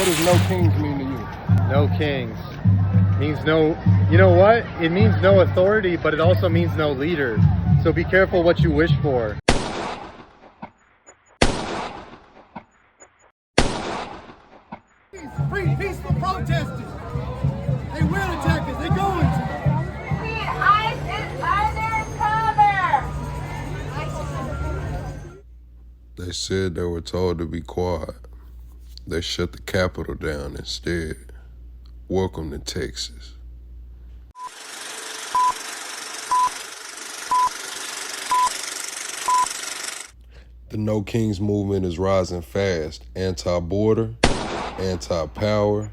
What does no kings mean to you? No kings means no, you know what? It means no authority, but it also means no leader. So be careful what you wish for. Free, peaceful protesters. They will attack us. They're going to. They said they were told to be quiet. They shut the Capitol down instead. Welcome to Texas. The No Kings movement is rising fast. Anti-border, anti-power.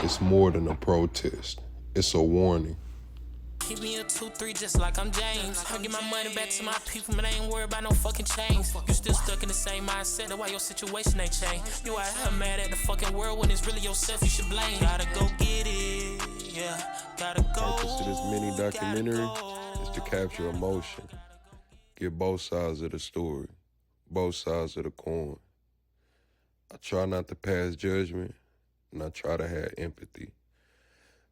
It's more than a protest. It's a warning. Keep me a 2-3 just like I'm James. I give my money back to my people, man. I ain't worried about no fucking chains. You still stuck in the same mindset, that's why your situation ain't changed. You out here mad at the fucking world when it's really yourself you should blame. Gotta go get it, yeah. Gotta go. The purpose of this mini documentary is to capture emotion. Get both sides of the story, both sides of the coin. I try not to pass judgment, and I try to have empathy.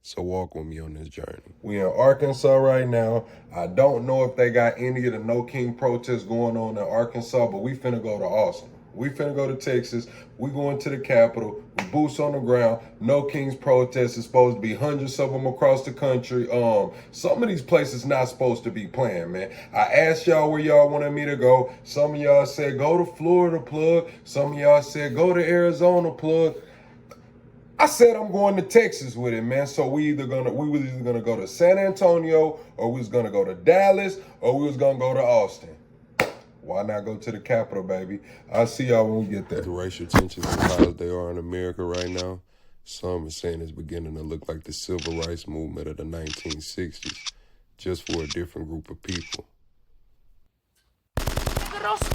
So walk with me on this journey. We in Arkansas right now. I don't know if they got any of the No King protests going on in Arkansas, but we finna go to Austin. We finna go to Texas. We going to the Capitol. We boots on the ground. No Kings protests is supposed to be hundreds of them across the country. Some of these places not supposed to be playing, man. I asked y'all where y'all wanted me to go. Some of y'all said go to Florida, plug. Some of y'all said go to Arizona, plug. I said I'm going to Texas with it, man. So we was either gonna go to San Antonio, or we was gonna go to Dallas, or we was gonna go to Austin. Why not go to the Capitol, baby? I'll see y'all when we get there. The racial tensions as high as they are in America right now, some are saying it's beginning to look like the civil rights movement of the 1960s, just for a different group of people.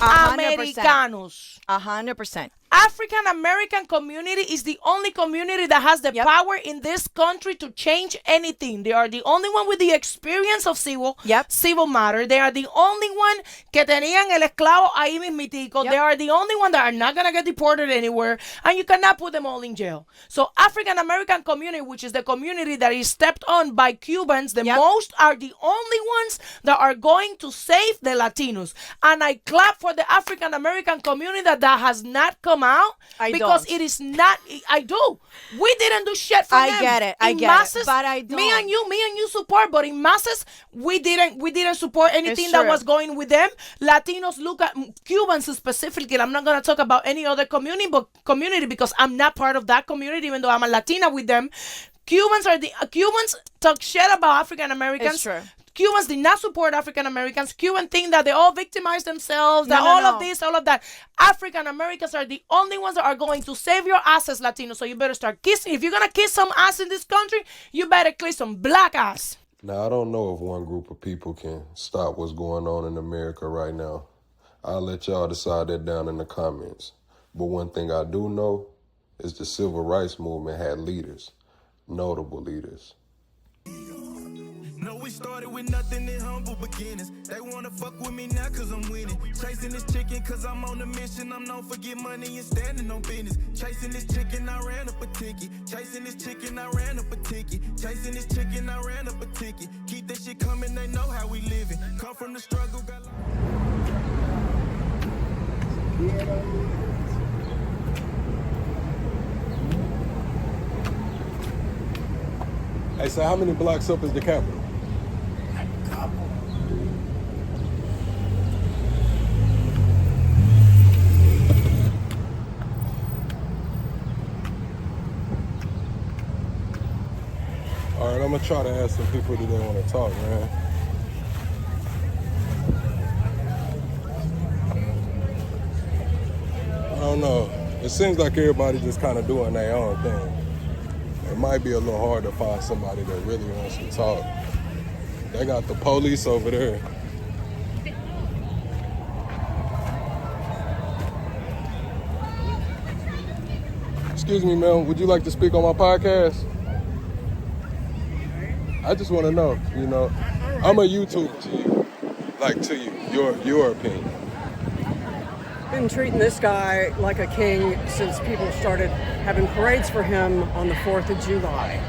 Americanos. 100%. African American community is the only community that has the power in this country to change anything. They are the only one with the experience of civil matter. They are the only one que tenían el esclavo ahí mismitico. They are the only one that are not going to get deported anywhere, and you cannot put them all in jail. So African American community, which is the community that is stepped on by Cubans, the most are the only ones that are going to save the Latinos. And I clap for the African American community that has not come out, because it is not. I do. We didn't do shit for them. I get it. But I don't. Me and you support, but in masses, we didn't support anything that was going with them. Latinos look at Cubans specifically. I'm not gonna talk about any other community because I'm not part of that community, even though I'm a Latina with them. Cubans talk shit about African Americans. It's true. Cubans did not support African Americans. Cubans think that they all victimize themselves, of this, all of that. African Americans are the only ones that are going to save your ass as Latinos. So you better start kissing. If you're going to kiss some ass in this country, you better kiss some black ass. Now, I don't know if one group of people can stop what's going on in America right now. I'll let y'all decide that down in the comments. But one thing I do know is the civil rights movement had leaders, notable leaders. No, we started with nothing in humble beginnings. They wanna fuck with me now cause I'm winning. Chasing this chicken cause I'm on a mission. I'm known for get money and standing on business. Chasing this chicken, I ran up a ticket. Chasing this chicken, I ran up a ticket. Chasing this chicken, I ran up a ticket. Keep that shit coming, they know how we living. Come from the struggle, got Hey, so how many blocks up is the Capitol? All right, I'm gonna try to ask some people that don't want to talk, man. I don't know. It seems like everybody just kind of doing their own thing. It might be a little hard to find somebody that really wants to talk. They got the police over there. Excuse me, ma'am, would you like to speak on my podcast? I just want to know, I'm a YouTube to you, your opinion. been treating this guy like a king since people started having parades for him on the 4th of July.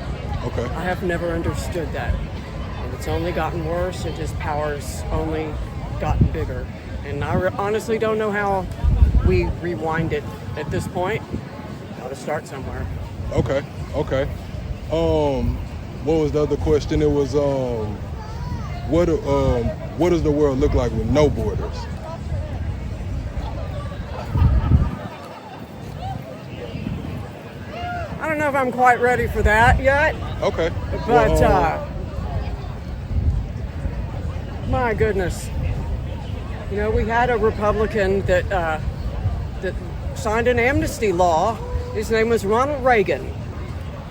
Okay. I have never understood that. And it's only gotten worse, and his power's only gotten bigger. And I honestly don't know how we rewind it at this point. Got to start somewhere. Okay. What was the other question? It was what does the world look like with no borders? I don't know if I'm quite ready for that yet. Okay. But my goodness, you know, we had a Republican that signed an amnesty law. His name was Ronald Reagan,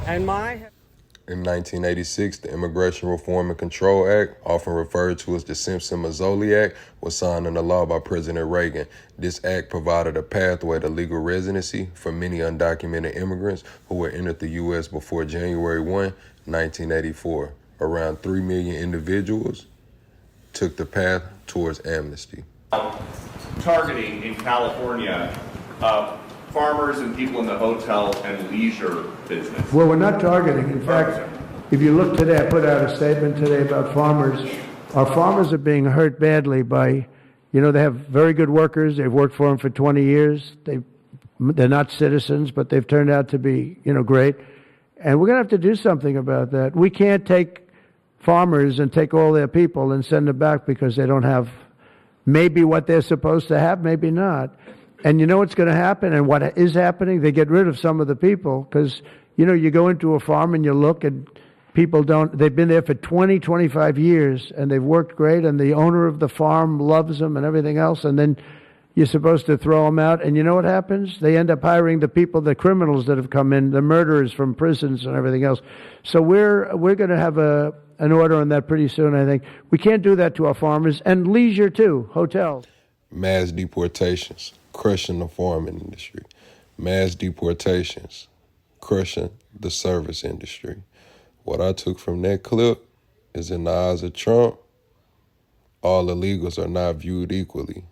and In 1986, the Immigration Reform and Control Act, often referred to as the Simpson-Mazzoli Act, was signed into law by President Reagan. This act provided a pathway to legal residency for many undocumented immigrants who were entered the U.S. before January 1, 1984. Around 3 million individuals took the path towards amnesty. Targeting in California farmers and people in the hotel and leisure business. Well, we're not targeting. In fact, if you look today, I put out a statement today about farmers. Our farmers are being hurt badly by, you know, they have very good workers. They've worked for them for 20 years. They're not citizens, but they've turned out to be, you know, great. And we're going to have to do something about that. We can't take farmers and take all their people and send them back because they don't have maybe what they're supposed to have, maybe not. And you know what's going to happen and what is happening? They get rid of some of the people because, you know, you go into a farm and you look and people they've been there for 20, 25 years and they've worked great and the owner of the farm loves them and everything else. And then you're supposed to throw them out. And you know what happens? They end up hiring the people, the criminals that have come in, the murderers from prisons and everything else. So we're going to have an order on that pretty soon, I think. We can't do that to our farmers and leisure too, hotels. Mass deportations, crushing the farming industry. Mass deportations, crushing the service industry. What I took from that clip is in the eyes of Trump, all illegals are not viewed equally.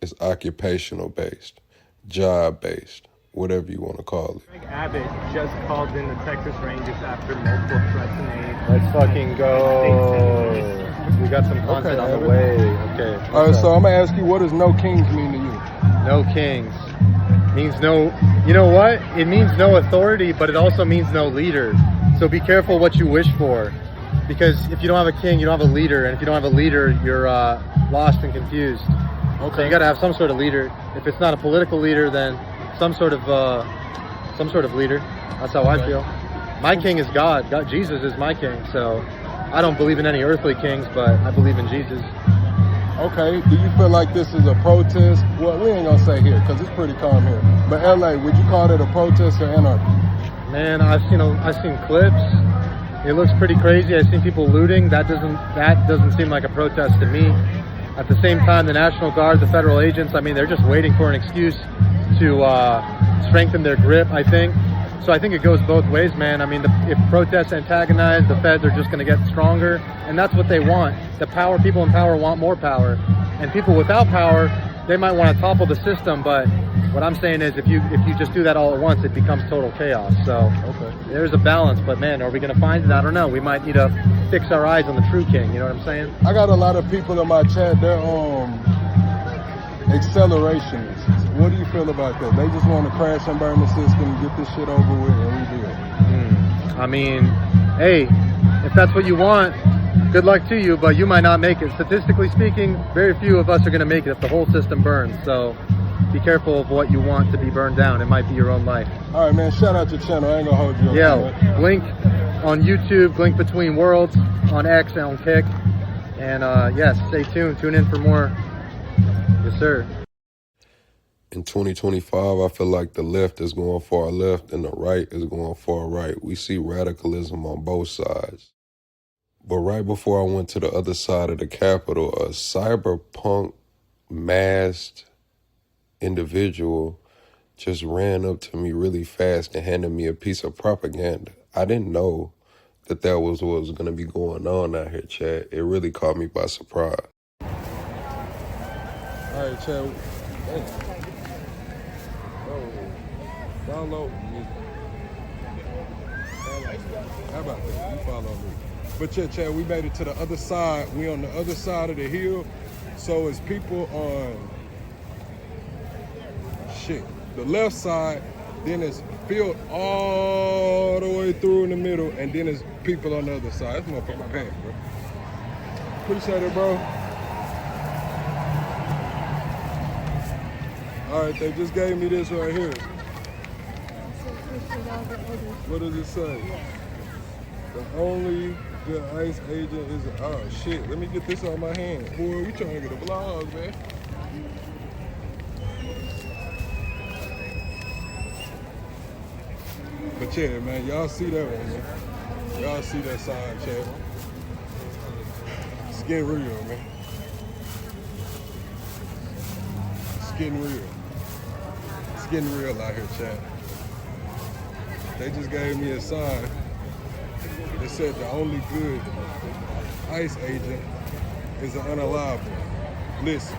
It's occupational based, job based, whatever you want to call it. Greg Abbott just called in the Texas Rangers after multiple threats and aid. Let's fucking go. We got some content on the way. Okay. All right, so I'm going to ask you, what does no kings mean to you? No kings. Means no, you know what? It means no authority, but it also means no leader. So be careful what you wish for. Because if you don't have a king, you don't have a leader. And if you don't have a leader, you're lost and confused. Okay. So you got to have some sort of leader. If it's not a political leader, then some sort of leader. That's how I feel. My king is God. Jesus is my king. So I don't believe in any earthly kings, but I believe in Jesus. Okay, do you feel like this is a protest? Well, we ain't gonna say here because it's pretty calm here. But LA, would you call it a protest or anarchy? Man, I've seen clips. It looks pretty crazy. I've seen people looting. That doesn't seem like a protest to me. At the same time, the National Guard, the federal agents, I mean, they're just waiting for an excuse to strengthen their grip, I think. So I think it goes both ways, man. I mean, if protests antagonize, the feds are just going to get stronger, and that's what they want. The people in power want more power, and people without power, they might want to topple the system. But what I'm saying is, if you just do that all at once, it becomes total chaos. So there's a balance. But man, are we going to find it? I don't know. We might need to fix our eyes on the true king. You know what I'm saying? I got a lot of people in my chat. They're accelerationists. What do you feel about that? They just want to crash and burn the system, get this shit over with, and rebuild. I mean, hey, if that's what you want, good luck to you, but you might not make it. Statistically speaking, very few of us are going to make it if the whole system burns. So be careful of what you want to be burned down. It might be your own life. All right, man, shout out your channel. I ain't going to hold you up. Yeah, Blink on YouTube, Blink Between Worlds, on X and on Kick. And yes, stay tuned. Tune in for more. Yes, sir. In 2025, I feel like the left is going far left and the right is going far right. We see radicalism on both sides. But right before I went to the other side of the Capitol, a cyberpunk masked individual just ran up to me really fast and handed me a piece of propaganda. I didn't know that was what was going to be going on out here, Chad. It really caught me by surprise. All right, Chad. Follow me. How about that? You follow me. But Chad, we made it to the other side. We on the other side of the hill. So it's people on the left side, then it's field all the way through in the middle, and then it's people on the other side. That's motherfucking pack, bro. Appreciate it, bro. All right, they just gave me this right here. What does it say? The only good ICE agent is, oh shit, let me get this on my hand. Boy, we trying to get a vlog, man. But yeah, man, y'all see that one, man. Y'all see that sign, chat. It's getting real, man. It's getting real. It's getting real out here, chat. They just gave me a sign that said the only good ICE agent is an unalive. Listen,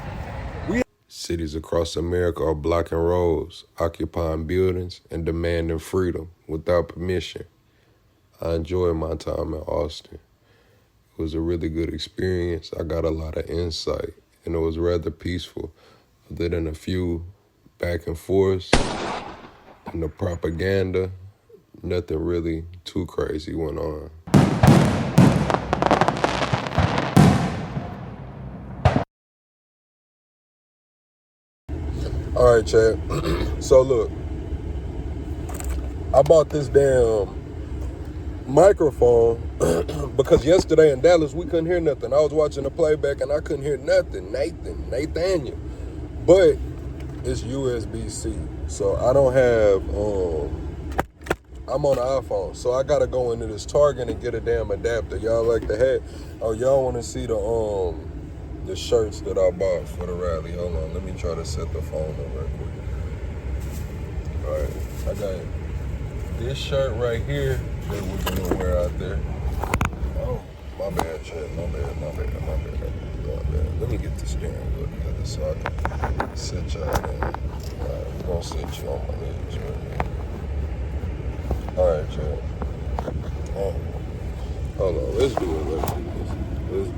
cities across America are blocking roads, occupying buildings, and demanding freedom without permission. I enjoyed my time in Austin. It was a really good experience. I got a lot of insight, and it was rather peaceful, other than a few back and forths and the propaganda. Nothing really too crazy went on. all right, Chad. So look, I bought this damn microphone because yesterday in Dallas we couldn't hear nothing. I was watching the playback and I couldn't hear nothing. Nathaniel. But it's USB-C. So I don't have I'm on an iPhone, so I gotta go into this Target and get a damn adapter. Y'all like the hat? Oh, y'all wanna see the shirts that I bought for the rally? Hold on, let me try to set the phone up right quick. All right, I got this shirt right here that we're gonna wear out there. Oh, my bad, Chad, my bad. Let me get the steering wheel together so I can set y'all down. All right, we're gonna set you on my legs right here. All right, Chad. Hold on, let's do it like this.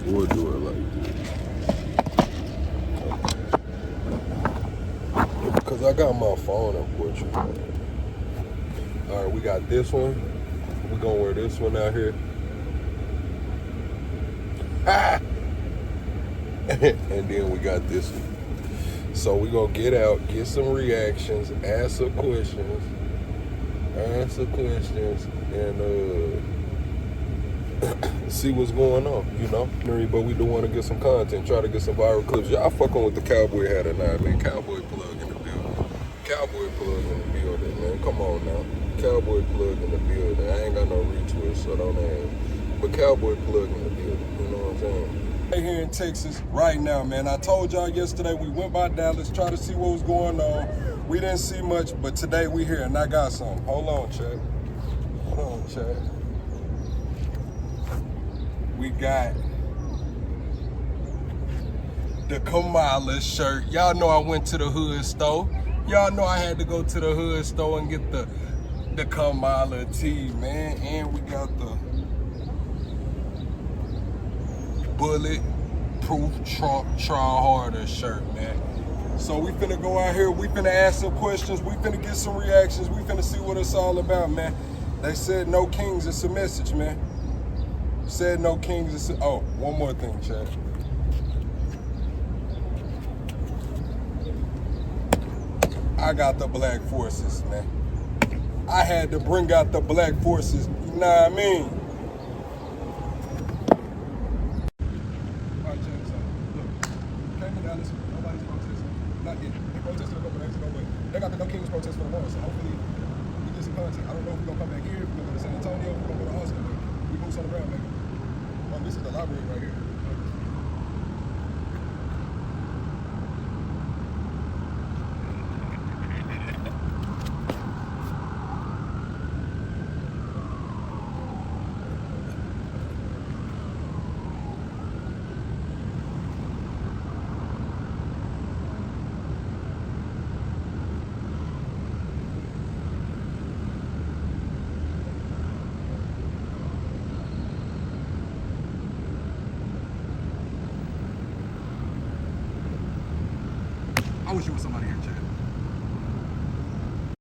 We'll do it like this. Because I got my phone in portrait. All right, we got this one. We're going to wear this one out here. Ah! And then we got this one. So we're going to get out, get some reactions, answer questions, and see what's going on, you know? But we do want to get some content, try to get some viral clips. Y'all fucking with the cowboy hat or not, man. Cowboy plug in the building. Cowboy plug in the building, man. Come on now. Cowboy plug in the building. I ain't got no retweets, so don't ask. But cowboy plug in the building, you know what I'm saying? Right here in Texas right now, man. I told y'all yesterday we went by Dallas, try to see what was going on. We didn't see much, but today we here and I got some. Hold on, Chad. We got the Kamala shirt. Y'all know I went to the hood store. Y'all know I had to go to the hood store and get the Kamala tee, man. And we got the Bulletproof Trump Try Harder shirt, man. So we finna go out here, we finna ask some questions, we finna get some reactions, we finna see what it's all about, man. They said no kings, it's a message, man. Said no kings, it's a, oh, one more thing, Chad. I got the black forces, man. I had to bring out the black forces, you know what I mean? They got the No Kings protest for the war, so hopefully we get some content. I don't know if we're gonna come back here, if we're gonna go to San Antonio, if we're gonna go to Austin, but we boots on the ground, baby. This is the library right here. I wish it was somebody here, Chad.